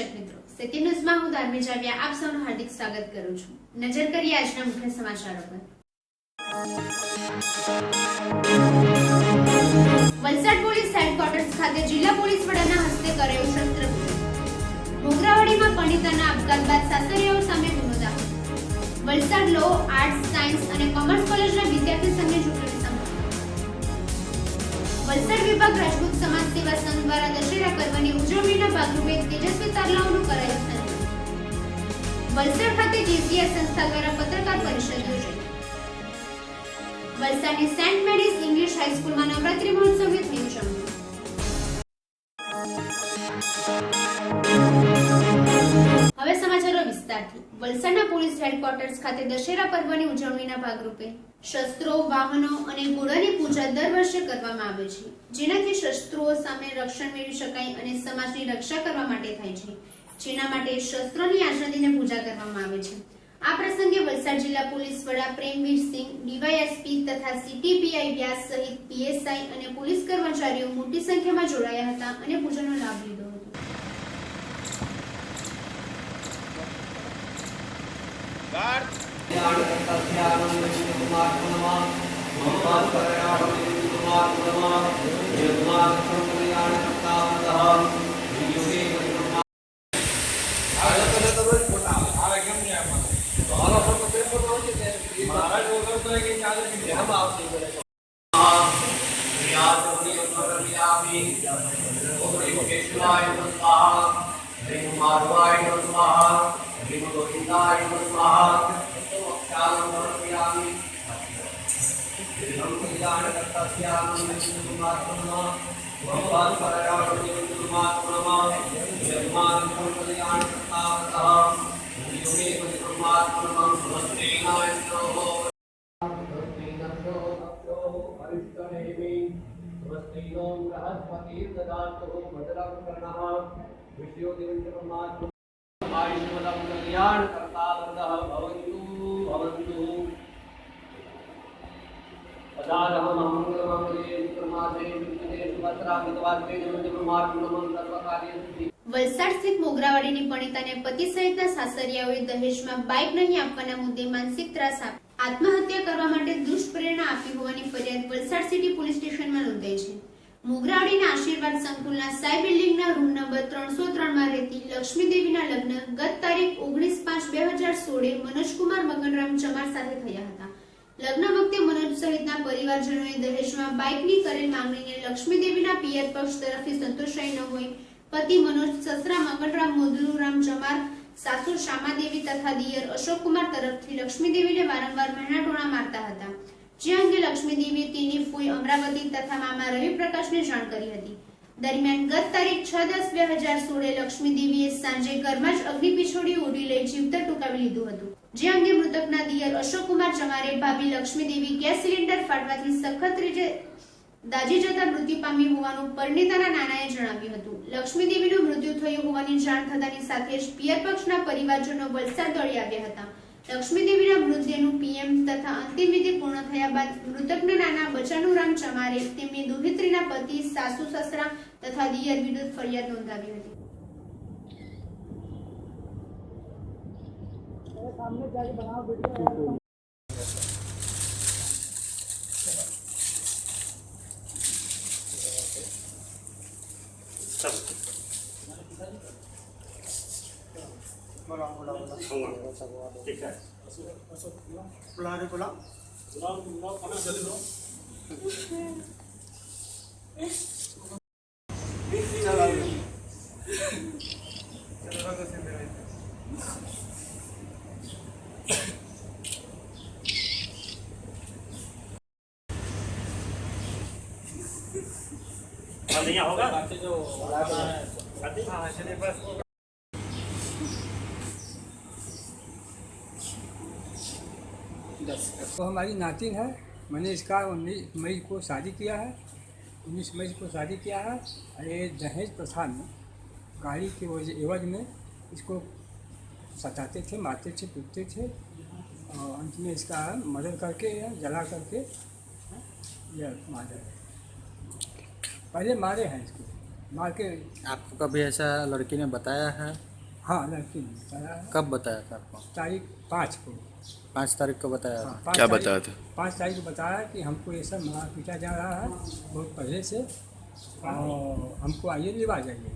દર્શક મિત્રો, સિટી ન્યૂઝમાં હું ધાર્મિક જાવિયા આપ સૌનું હાર્દિક સ્વાગત કરું છું। નજર કરીએ આજના મુખ્ય સમાચારો પર। વલસાડ પોલીસ હેડક્વાર્ટર્સ ખાતે જિલ્લા પોલીસ વડાના હસ્તે કરાયું શસ્ત્રપૂજન। મોગરાવાડીમાં પણિતાના આપઘાત બાદ સાસરિયાઓ સામે ગુનો દાખલ। વલસાડ લો, આર્ટ્સ, સાયન્સ અને કોમર્સ કોલેજના વિદ્યાર્થી સંઘની ચૂંટણી સમાપ્ત। વલસાડ વિભાગ રાજપૂત સમાજ સેવા સંઘ દ્વારા દશેરા પર્વની ઉજવણીના ભાગરૂપે તેજસ્વી તારલાઓનું કરાયું સન્માન। વલસાડ ખાતે જીસીઆર સંસ્થા દ્વારા પત્રકાર પરિષદ યોજાઈ। વલસાડની સેન્ટ મેરીઝ ઇંગ્લિશ હાઈસ્કૂલમાં નવરાત્રી મહોત્સવની થઈ ઉજવણી। હવે સમાચારો વિસ્તારથી। વલસાડના પોલીસ હેડક્વાર્ટર્સ ખાતે દશેરા પર્વની ઉજવણીના ભાગરૂપે શસ્ત્રો, વાહનો અને ઘોડાની પૂજા દર વર્ષે કરવામાં આવે છે, જેનાથી શસ્ત્રો સામે રક્ષણ મેળવી શકાય અને સમાજની રક્ષા કરવા માટે થાય છે, જેના માટે શસ્ત્રોની આઝાદીને પૂજા કરવામાં આવે છે। આ પ્રસંગે વલસાડ જિલ્લા પોલીસ વડા પ્રેમવીરસિંહ, ડીવાયએસપી તથા સીટીપીઆઈ વ્યાસ સહિત પીએસઆઈ અને પોલીસ કર્મચારીઓ મોટી સંખ્યામાં જોડાયા હતા અને પૂજાનો લાભ લીધો હતો। વલસાડ સ્થિત મોગરાવાડીની પણિતાને પતિ સહિતના સાસરિયાઓએ દહેજમાં બાઇક નહીં આપવાના મુદ્દે માનસિક ત્રાસ આપી આત્મહત્યા કરવા માટે દુષ્પ્રેરણા આપી હોવાની ફરિયાદ વલસાડ સિટી પોલીસ સ્ટેશનમાં નોંધાઈ છે। મોગરાવાડીના આશીર્વાદ સંકુલના સાઈ બિલ્ડિંગના રૂમ નંબર 303માં રહેતી લક્ષ્મીદેવીના લગ્ન ગત તારીખ 19/5/2016 મનોજકુમાર મગનરામ ચમાર સાથે થયા હતા। લગ્ન વખતે મનોજ સહિતના પરિવારજનોએ દહેજમાં બાઇકની કરેલ માંગણીને લક્ષ્મીદેવીના પિયર પક્ષ તરફથી સંતોષાઈ ન હોય પતિ મનોજ, સસરા મગનરામ મોદુરામ ચમાર, સાસુ શામાદેવી તથા દિયર અશોકકુમાર તરફથી લક્ષ્મીદેવીને વારંવાર મહેણાટોણા મારતા હતા, જે અંગે લક્ષ્મીદેવીએ તેની ફૂઈ અમરાવતી તથા મામા રવિપ્રકાશને જાણ કરી હતી। દરમિયાન ગત તારીખ 6/10/2016 લક્ષ્મીદેવીએ સાંજે ઘરમાં જ અગ્નિ પીછોડી ઉડી લઈ જીવતર ટૂંકાવી લીધું હતું, જે અંગે મૃતકના દિયર અશોકકુમાર ચમારે ભાભી લક્ષ્મીદેવી ગેસ સિલિન્ડર ફાટવાથી સખત રીતે દાજી જતા મૃત્યુ પામી હોવાનું પરિણીતાના નાનાએ જણાવ્યું હતું। લક્ષ્મીદેવીનું મૃત્યુ થયું હોવાની જાણ થતાની સાથે જ પિયર પક્ષના પરિવારજનો વલસાડ દોડી આવ્યા હતા। લક્ષ્મીદેવીના મૃતદેહનું પીએમ તથા અંતિમ વિધિ પૂર્ણ થયા બાદ મૃતકના નાના બચાનુરામ ચમારે તેમની દુહિત્રીના પતિ, સાસુ, સસરા તથા દિયર વિરુદ્ધ ફરિયાદ નોંધાવી હતી। होगा तो हमारी नातिन है। मैंने इसका 19 मई को शादी किया है, 19 मई को शादी किया है। और ये दहेज प्रथा में गाड़ी के एवज में इसको सताते थे, मारते थे, पीटते थे और अंत में इसका मर्डर करके या जला करके ये मारा है। पहले मारे हैं इसको, मार के। आपको कभी ऐसा लड़की ने बताया है? हाँ लड़की ने बताया है। कब बताया था आपको? तारीख 5 को। 5 तारीख को बताया हाँ, था। 5 क्या तारीख- बताया था? 5 तारीख को बताया कि हमको ये सब मार पीटा जा रहा है बहुत पहले से और हमको आइए लेवा जाइए।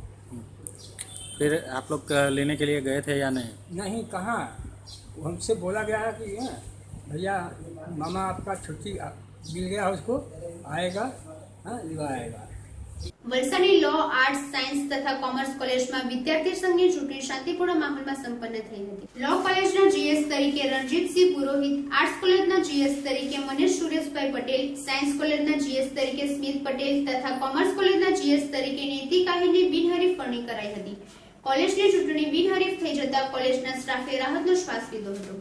फिर आप लोग लेने के लिए गए थे या नहीं? नहीं कहाँ, हमसे बोला गया है कि भैया मामा आपका छुट्टी मिल गया उसको आएगा, हाँ लेवा आएगा। વલસાડની લો આર્ટ્સ સાયન્સ તથા કોમર્સ કોલેજમાં વિદ્યાર્થી સંઘની ચૂંટણી શાંતિપૂર્ણ માહોલમાં સંપન્ન થઈ હતી. લો કોલેજના જીએસ તરીકે રણજીતસિંહ પુરોહિત, આર્ટ્સ કોલેજના જીએસ તરીકે મનીષ સુરેશભાઈ પટેલ, સાયન્સ કોલેજના જીએસ તરીકે સ્મિત પટેલ તથા કોમર્સ કોલેજના જીએસ તરીકે નીતિ કાહીની બિનહરીફ વરણી કરાઈ હતી. કોલેજની ચૂંટણી બિનહરીફ થઈ જતા કોલેજના સ્ટાફે રાહતનો શ્વાસ લીધો હતો.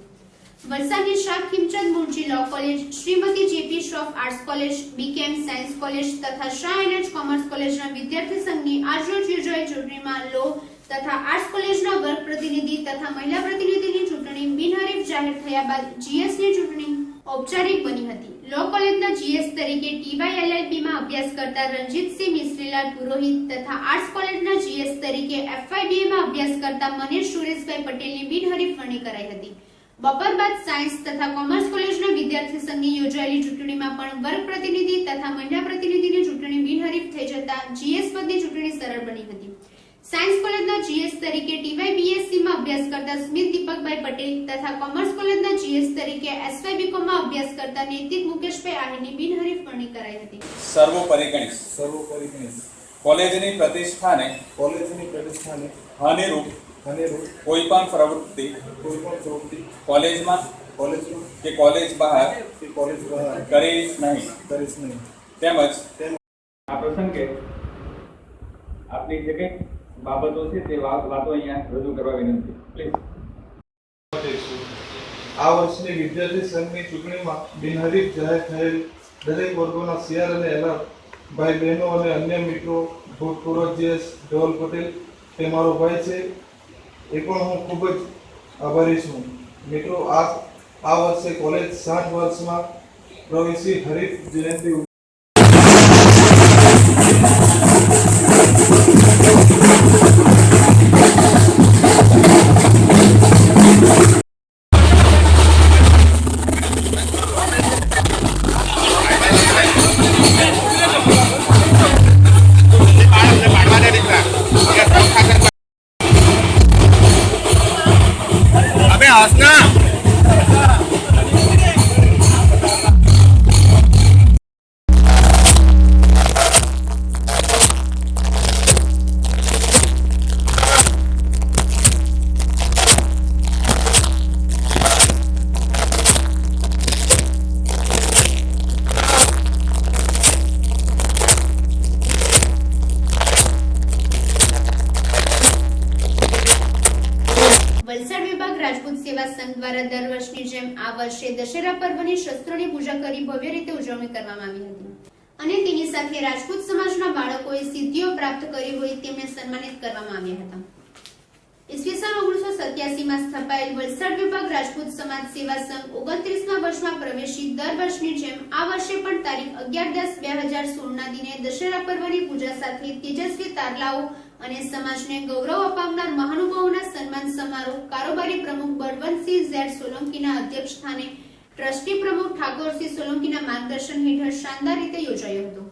વલસાડની Shah Khimchand Munshi law college, Shrimati JP Shroff arts college, BKM science college તથા શાહ એનએચ કોમર્સ કોલેજના વિદ્યાર્થી સંઘની આજરોજ યોજાયેલ ચૂંટણીમાં લો તથા આર્ટ્સ કોલેજના વર્ગ પ્રતિનિધિ તથા મહિલા પ્રતિનિધિની ચૂંટણી બિનહરીફ જાહેર થયા બાદ જીએસની ચૂંટણી ઔપચારિક બની હતી. લો કોલેજના જીએસ તરીકે ટીવાય-એલએલબીમાં અભ્યાસ કરતા રણજીતસિંહ મિશ્રીલાલ પુરોહિત તથા આર્ટ્સ કોલેજના જીએસ તરીકે એફવાયબીએમાં અભ્યાસ કરતા મનીષ સુરેશભાઈ પટેલની બિનહરીફ વરણી કરાઈ હતી. બપોર બાદ સાયન્સ તથા કોમર્સ કોલેજના વિદ્યાર્થી સંઘની યોજાયેલી ચૂંટણીમાં પણ વર્ગ પ્રતિનિધિ તથા મહિલા પ્રતિનિધિની ચૂંટણી બિનહરીફ થઈ જતા જીએસ પદની ચૂંટણી સરળ બની હતી. સાયન્સ કોલેજના જીએસ તરીકે ટીવાય-બીએસસીમાં અભ્યાસ કરતા સ્મિત દીપકભાઈ પટેલ તથા કોમર્સ કોલેજના જીએસ તરીકે એસવાય-બીકોમમાં અભ્યાસ કરતા નૈતિક મુકેશભાઈ આહિરની બિનહરીફ વરણી કરાઈ હતી. સર્વોપરી ગણીશ કોલેજની પ્રતિષ્ઠાને હાનિરૂપ કોઈ પણ પ્રવૃત્તિ કોલેજમાં કે કોલેજ બહાર કરીશ નહીં તેમજ આ પ્રસંગે આપની જે કંઈ બાબતો છે તે વાતો અહીંયા રજૂ કરવા વિનંતી. પ્લીઝ. આ વર્ષની વિદ્યાર્થી સંઘની ચૂંટણીમાં બિનહરીફ જાહેર થયેલ દરેક વર્ગોના સીઆર અને એલઆર ભાઈ બહેનો અને અન્ય મિત્રો ભૂતપૂર્વ જીએસ ધવલ પટેલ તે મારો ભાઈ છે એ પણ હું ખૂબ જ આભારી છું. મિત્રો આ વર્ષે કોલેજ 60 વર્ષમાં પ્રવેશી હરીફ જયંતિ વલસાડ વિભાગ રાજપૂત સેવા સંઘ દ્વારા દર વર્ષની જેમ આ વર્ષે દશેરા પર્વની શસ્ત્રોની પૂજા કરી ભવ્ય રીતે ઉજવણી કરવામાં આવી હતી અને તેની સાથે રાજપૂત સમાજના બાળકોએ સિદ્ધિઓ પ્રાપ્ત કરી હોય તેમને સન્માનિત કરવામાં આવ્યા હતા. ઈસવીસન 1987 માં સ્થપાયેલ વલસાડ વિભાગ રાજપૂત સમાજ સેવા સંઘ 29મા વર્ષમાં પ્રવેશી દર વર્ષની જેમ આ વર્ષે પણ તારીખ 11/10/2016 ના દિને દશેરા પર્વની પૂજા સાથે તેજસ્વી તારલાઓ અને સમાજને ગૌરવ અપાવનાર મહાનુભાવોના સન્માન સમારોહ કારોબારી પ્રમુખ બળવંતસિંહ ઝેડ સોલંકીના અધ્યક્ષ સ્થાને ટ્રસ્ટી પ્રમુખ ઠાકોરસિંહ સોલંકીના માર્ગદર્શન હેઠળ શાનદાર રીતે યોજાયો હતો.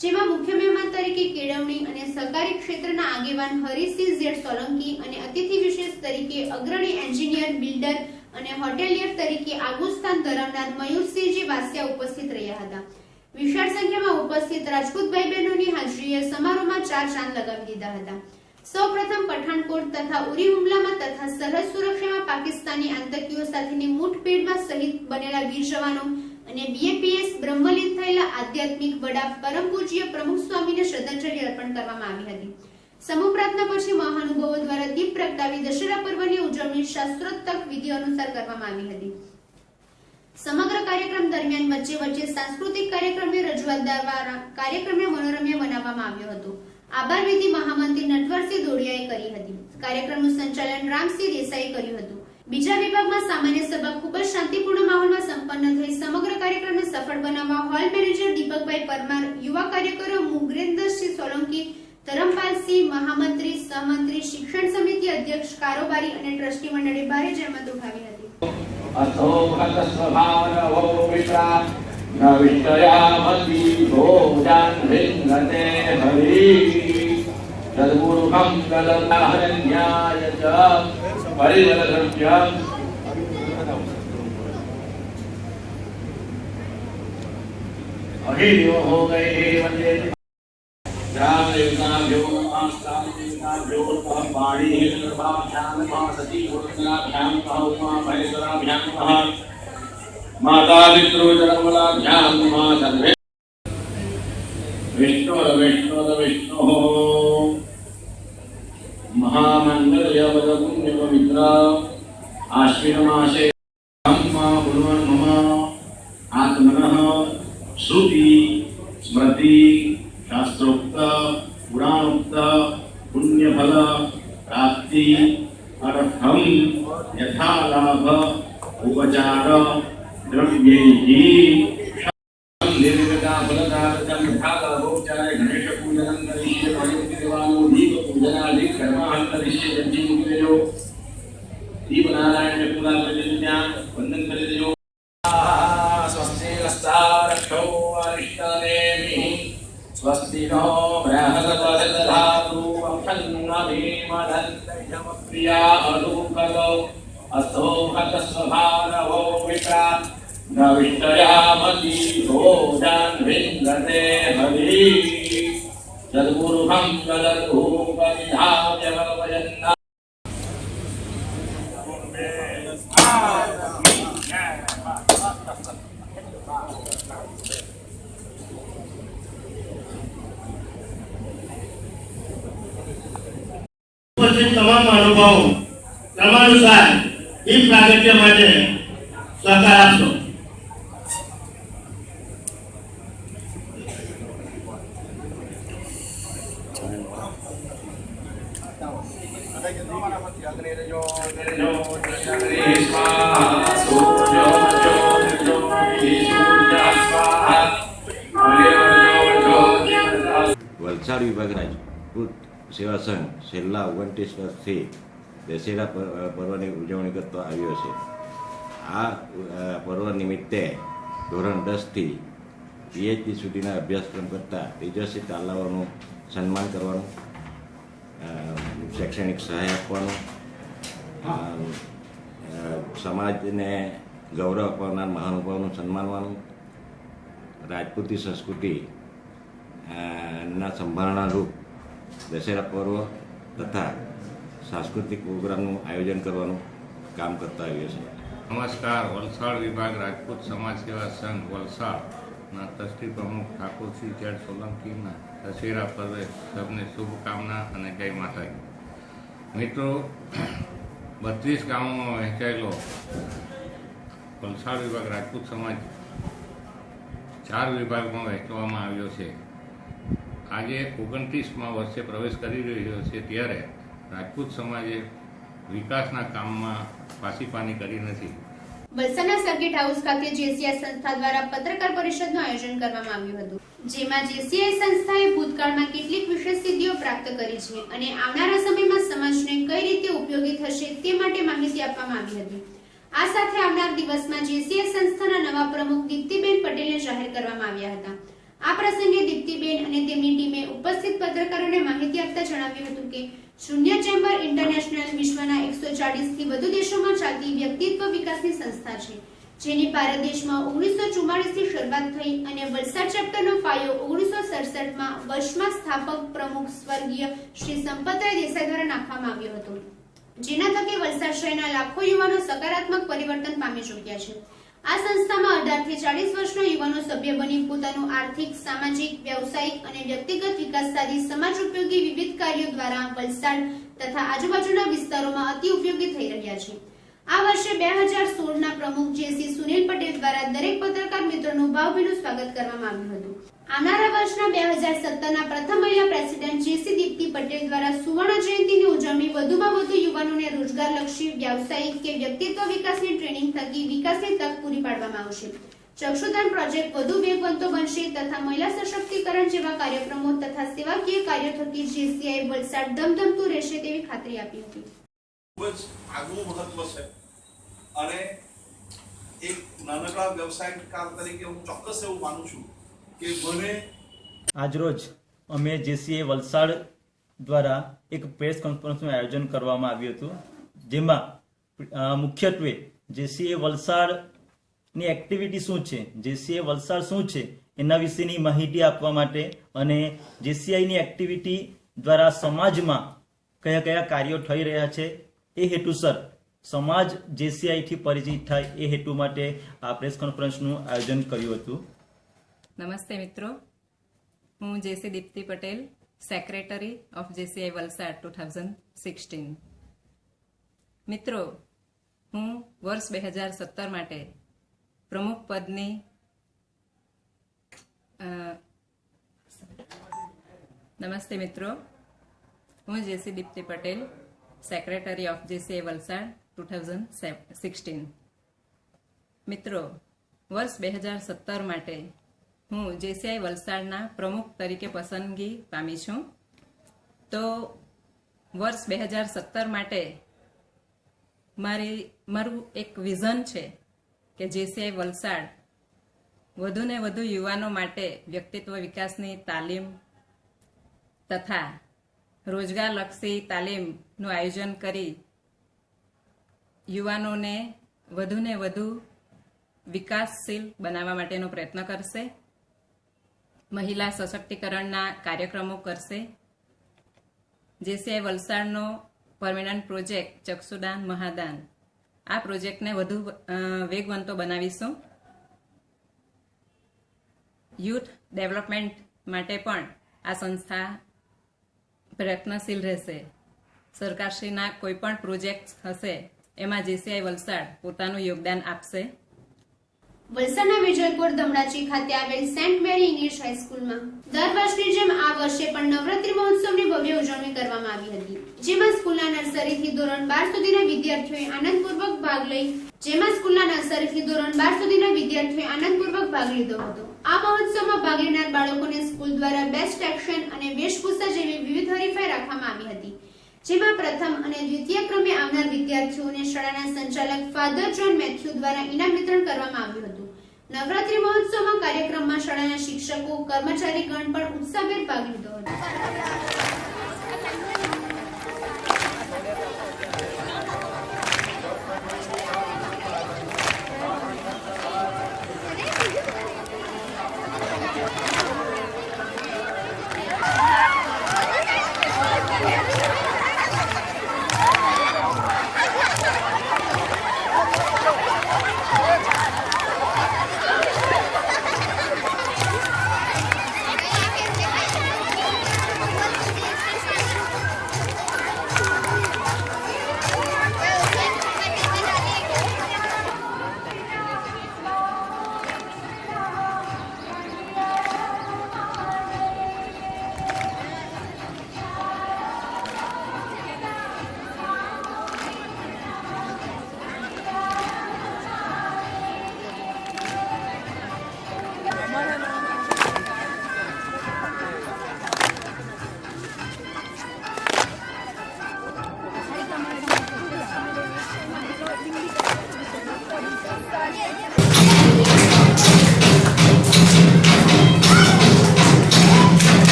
જેમાં મુખ્ય મહેમાન તરીકે કેળવણી અને સહકારી ક્ષેત્રના આગેવાન હરીસિંહ ઝેડ સોલંકી અને અતિથિ વિશેષ તરીકે અગ્રણી એન્જિનિયર, બિલ્ડર અને હોટેલિયર તરીકે આગવું સ્થાન ધરાવનાર મયુરસિંહજી વાસિયા ઉપસ્થિત રહ્યા હતા. વિશાળ સંખ્યામાં ઉપસ્થિત રાજપૂત ભાઈ બહેનોની હાજરીએ સમારોહમાં 4 ચાંદ લગાવી દીધા હતા. સૌપ્રથમ પઠાણકોટ તથા ઉરી હુમલામાં તથા સરહદ સુરક્ષામાં પાકિસ્તાની આતંકીઓ સાથેની મુઠભેડમાં શહીદ બનેલા વીર જવાનો અને બીએપીએસ બ્રહ્મલીન થયેલા આધ્યાત્મિક વડા પરમ પૂજ્ય પ્રમુખ સ્વામીને શ્રદ્ધાંજલિ અર્પણ કરવામાં આવી હતી. સમૂહ પ્રાર્થના પછી મહાનુભાવો દ્વારા દીપ પ્રગટાવી દશેરા પર્વની ઉજવણી શાસ્ત્રોક્ત વિધિ અનુસાર કરવામાં આવી હતી. સમગ્ર કાર્યક્રમ દરમિયાન વચ્ચે વચ્ચે સાંસ્કૃતિક કાર્યક્રમની રજૂઆત દ્વારા કાર્યક્રમને મનોરમ્ય બનાવવામાં આવ્યો હતો. આભાર વિધિ મહામંત્રી નટવરસિંહ દોડિયાએ કરી હતી. કાર્યક્રમનું સંચાલન રામસિંહ દેસાઈએ કર્યું હતું. બીજા વિભાગમાં સામાન્ય સભા ખૂબ જ શાંતિપૂર્ણ માહોલમાં સંપન્ન થઈ સમગ્ર કાર્યક્રમને સફળ બનાવવા હોલ મેનેજર દીપકભાઈ પરમાર, યુવા કાર્યકરો મુગરેન્દ્રસિંહ સોલંકી, ધરમપાલસિંહ, મહામંત્રી સહમંત્રી, શિક્ષણ સમિતિ અધ્યક્ષ, કારોબારી અને ટ્રસ્ટી મંડળે ભારે જહેમત ઉઠાવી હતી. अथो हतस्वभावो विप्रा न विष्टयामति भोजान् भिन्नते हरि तद्गुरुकं कलताहरण्याय च परिवलधृत्यम् अहिर्यो हो गए वन्दे रामयुगाभ्यो आस्ताभ्यो पाणि निर्भाभ्यां सती गुरुजनाभ्यां उमा महेश्वराभ्यां माता पितृजनमलाभ्यां सर्वे विष्णु महामंगल्यवदपुण्यपवित्र आश्विन मासे मम आत्मनः श्रुति स्मृति शास्त्रोक्त पुराणोक्त पुण्यफल प्राप्ति अर्थम यथालाभ उपचार द्रव्यैः निर्गता फलदायकं यथालाभोपचार गणेश पूजनं करिष्ये भगवती देवानो दीप पूजनादि कर्माः करिष्ये जन्ममुक्तयो दीपनारायण पूजा प्रजन्या वंदन करिष्यो स्वस्ति नस्तारक्षो अरिष्टनेमि स्वस्ति नो बृहस्पतिर्दधातु वक्षन्नभीमदन्तयमप्रिया अरूपदो अस्थो हतस्वभावो विप्रा न विष्टयामति भोजान् भिन्नते हरि तद्गुरुहं कलधूपनिधाय भवयन्ना ઉપસ્થિત તમામ મહાનુભાવો ક્રમાનુસાર દીપ પ્રાગટ્ય માટે સહકાર આપશો. વલસાડ વિભાગ રાજપૂત સેવા સંઘ છેલ્લા 29 વર્ષથી દશેરા પર્વની ઉજવણી કરતો આવ્યો છે. આ પર્વ નિમિત્તે ધોરણ 10થી PhD સુધીના અભ્યાસક્રમ કરતા તેજસ્વી તાલાઓનું સન્માન કરવાનું, શૈક્ષણિક સહાય આપવાનું, સમાજને ગૌરવ અપાવનાર મહાનુભાવોનું સન્માનવાનું, રાજપૂતી સંસ્કૃતિ ના સંભાળના રૂપ દશેરા પર્વ તથા સાંસ્કૃતિક પ્રોગ્રામનું આયોજન કરવાનું કામ કરતા આવ્યો છે. નમસ્કાર. વલસાડ વિભાગ રાજપૂત સમાજ સેવા સંઘ વલસાડના ટ્રસ્ટી પ્રમુખ ઠાકોર શ્રી જેડ સોલંકીના દશેરા પર્વે સૌને શુભકામના અને જય માતાજી. મિત્રો, 32 ગામોમાં વહેંચાયેલો વલસાડ વિભાગ રાજપૂત સમાજ 4 વિભાગમાં વહેંચવામાં આવ્યો છે. આજે 29મા વર્ષે પ્રવેશ કરી રહ્યો છે ત્યારે રાજપૂત સમાજે વિકાસના કામમાં પાસીપાની કરી નથી. વલસાડના સર્કિટ હાઉસ ખાતે જેસીઆઈ સંસ્થા દ્વારા પત્રકાર પરિષદનું આયોજન કરવામાં આવ્યું હતું, જેમાં જેસીઆઈ સંસ્થાએ ભૂતકાળમાં કેટલીક વિશેષ સિદ્ધિઓ પ્રાપ્ત કરી છે અને આવનારા સમયમાં સમાજને કઈ રીતે ઉપયોગી થશે તે માટે માહિતી આપવામાં આવી હતી. આ સાથે આવનાર દિવસમાં જેસીઆઈ સંસ્થાના નવા પ્રમુખ દીપ્તિબેન પટેલને જાહેર કરવામાં આવ્યા હતા. આ પ્રસંગે દીપ્તિબેન અને તેમની ટીમે ઉપસ્થિત પત્રકારોને માહિતી આપતા જણાવ્યું હતું કે શૂન્ય ચેમ્બર ઇન્ટરનેશનલ વિશ્વના 140થી વધુ દેશોમાં ચાલતી વ્યક્તિત્વ વિકાસની સંસ્થા છે, જેની ભારત દેશમાં 1944થી શરૂઆત થઈ અને વલસાડ ચેપ્ટરનો પાયો 1967માં વર્ષમાં સ્થાપક પ્રમુખ સ્વર્ગીય શ્રી સંપતરાય દેસાઈ દ્વારા નાખવામાં આવ્યો હતો, જેના થકી વલસાડ શહેરના લાખો યુવાનો સકારાત્મક પરિવર્તન પામી ચૂક્યા છે. આ સંસ્થામાં 18 થી 40 વર્ષના યુવાનો સભ્ય બની પોતાનું આર્થિક, સામાજિક, વ્યવસાયિક અને વ્યક્તિગત વિકાસ સાધી સમાજ ઉપયોગી વિવિધ કાર્યો દ્વારા વલસાડ તથા આજુબાજુના વિસ્તારોમાં અતિ ઉપયોગી થઈ રહ્યા છે. આ વર્ષે 2016ના પ્રમુખ જેસી સુનિલ પટેલ દ્વારા દરેક પત્રકાર મિત્રોનું ભાવભીનું સ્વાગત કરવામાં આવ્યું હતું. આવનારા વર્ષના 2017ના પ્રથમ મહિલા પ્રેસિડેન્ટ જેસી દીપ્તિ પટેલ દ્વારા સુવર્ણ જયંતિની ઉજવણી વધુમાં વધુ યુવાનોને રોજગારલક્ષી, વ્યાવસાયિક કે વ્યક્તિત્વ વિકાસની ટ્રેનિંગ થકી વિકાસની તક પૂરી પાડવામાં આવશે. ચક્ષુદાન પ્રોજેક્ટ વધુ વેગવંતો બનશે તથા મહિલા સશક્તિકરણ જેવા કાર્યક્રમો તથા સેવાકીય કાર્યો થકી જેસીઆઈ વલસાડ ધમધમતું રહેશે તેવી ખાતરી આપી હતી. ખૂબ જ આગવું મહત્વ છે અને એક નાનકડા વ્યવસાયકાર તરીકે હું ચોક્કસ એવું માનું છું કે મને આજરોજ અમે જેસીઆઈ વલસાડ દ્વારા એક પ્રેસ કોન્ફરન્સનું આયોજન કરવામાં આવ્યું હતું, જેમાં મુખ્યત્વે જેસીઆઈ વલસાડની એક્ટિવિટી શું છે, જેસીઆઈ વલસાડ શું છે એના વિશેની માહિતી આપવા માટે અને જેસીઆઈની એક્ટિવિટી દ્વારા સમાજમાં કયા કયા કાર્યો થઈ રહ્યા છે એ હેતુસર સમાજ જેસીઆઈથી પરિચિત થાય એ હેતુ માટે આ પ્રેસ કોન્ફરન્સનું આયોજન કર્યું હતું. નમસ્તે મિત્રો, હું JC Dipti Patel, secretary of JCI Valsad 2016. મિત્રો, હું વર્ષ 2017 માટે પ્રમુખ પદની નમસ્તે મિત્રો, હું JC Dipti Patel, secretary of JCI Valsad 2016. મિત્રો, વર્ષ 2017 માટે હું જેસીઆઈ વલસાડના પ્રમુખ તરીકે પસંદગી પામી છું. તો વર્ષ 2017 માટે મારું એક વિઝન છે કે જેસીઆઈ વલસાડ વધુને વધુ યુવાનો માટે વ્યક્તિત્વ વિકાસની તાલીમ તથા રોજગારલક્ષી તાલીમનું આયોજન કરી યુવાનોને વધુને વધુ વિકાસશીલ બનાવવા માટેનો પ્રયત્ન કરશે, મહિલા સશક્તિકરણના કાર્યક્રમો કરશે. જેસીઆઈ વલસાડનો પરમેનન્ટ પ્રોજેક્ટ ચક્ષુદાન મહાદાન, આ પ્રોજેક્ટને વધુ વેગવંતો બનાવીશું. યુથ ડેવલપમેન્ટ માટે પણ આ સંસ્થા પ્રયત્નશીલ રહેશે. સરકારશ્રીના કોઈ પણ પ્રોજેક્ટ હશે એમાં જેસીઆઈ વલસાડ પોતાનું યોગદાન આપશે. વલસાડના વિજયપુર દમડાચી ખાતે આવેલ સેન્ટ મેરી ઇંગ્લિશ હાઈસ્કૂલમાં દર વર્ષની જેમ આ વર્ષે પણ નવરાત્રી મહોત્સવની ભવ્ય ઉજવણી કરવામાં આવી હતી, જેમાં સ્કૂલના નર્સરીથી ધોરણ 12 સુધીના વિદ્યાર્થીઓએ આનંદપૂર્વક ભાગ લીધો હતો. આ મહોત્સવમાં ભાગ લેનાર બાળકોને સ્કૂલ દ્વારા બેસ્ટ એક્શન અને વેશભૂષા જેવી વિવિધ હરીફાઈ રાખવામાં આવી હતી, જેમાં પ્રથમ અને દ્વિતીય ક્રમે આવનાર વિદ્યાર્થીઓને શાળાના સંચાલક ફાધર જોન મેથ્યુ દ્વારા ઇનામ વિતરણ કરવામાં આવ્યું હતું. નવરાત્રી મહોત્સવમાં કાર્યક્રમમાં શાળાના શિક્ષકો, કર્મચારીગણ પણ ઉત્સાહભેર ભાગ લીધો હતો.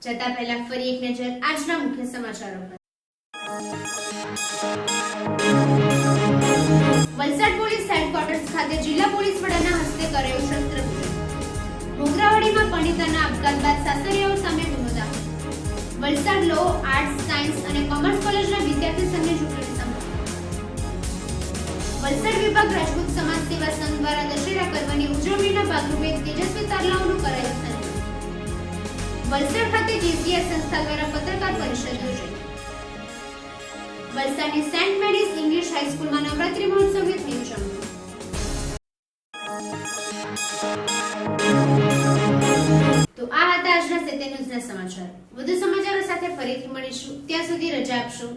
જતા પહેલા ફરી એક નજર આજના મુખ્ય સમાચારો પર. વલસાડ પોલીસ હેડક્વાર્ટર્સ ખાતે જિલ્લા પોલીસ વડાના હસ્તે કરાયો શસ્ત્રપૂજન. મોગરાવાડીમાં પણિતાના આપઘાત બાદ સાસરિયાઓ સામે ગુનો દાખલ. વલસાડ લો, આર્ટ્સ, સાયન્સ અને કોમર્સ કોલેજના વિદ્યાર્થી સંઘની ચૂંટણી સમિતિ. વલસાડ વિભાગ રાજપૂત સમાજ સેવા સંઘ દ્વારા દશેરા પર્વની ઉજવણીના ભાગરૂપે તેજસ્વી તારલાઓનું કરાયું સન્માન. વલસાડ ખાતે જીસીઆર સંસ્થા દ્વારા પત્રકાર પરિષદ યોજાઈ. વલસાડની સેન્ટ મેરીઝ ઇંગ્લિશ હાઈસ્કૂલમાં નવરાત્રી મહોત્સવની ઉજવણી. તો આ હતા આજના 7 ન્યૂઝના સમાચાર. વધુ સમાચારો સાથે ફરીથી મળીશું. ત્યાં સુધી રજા આપશો.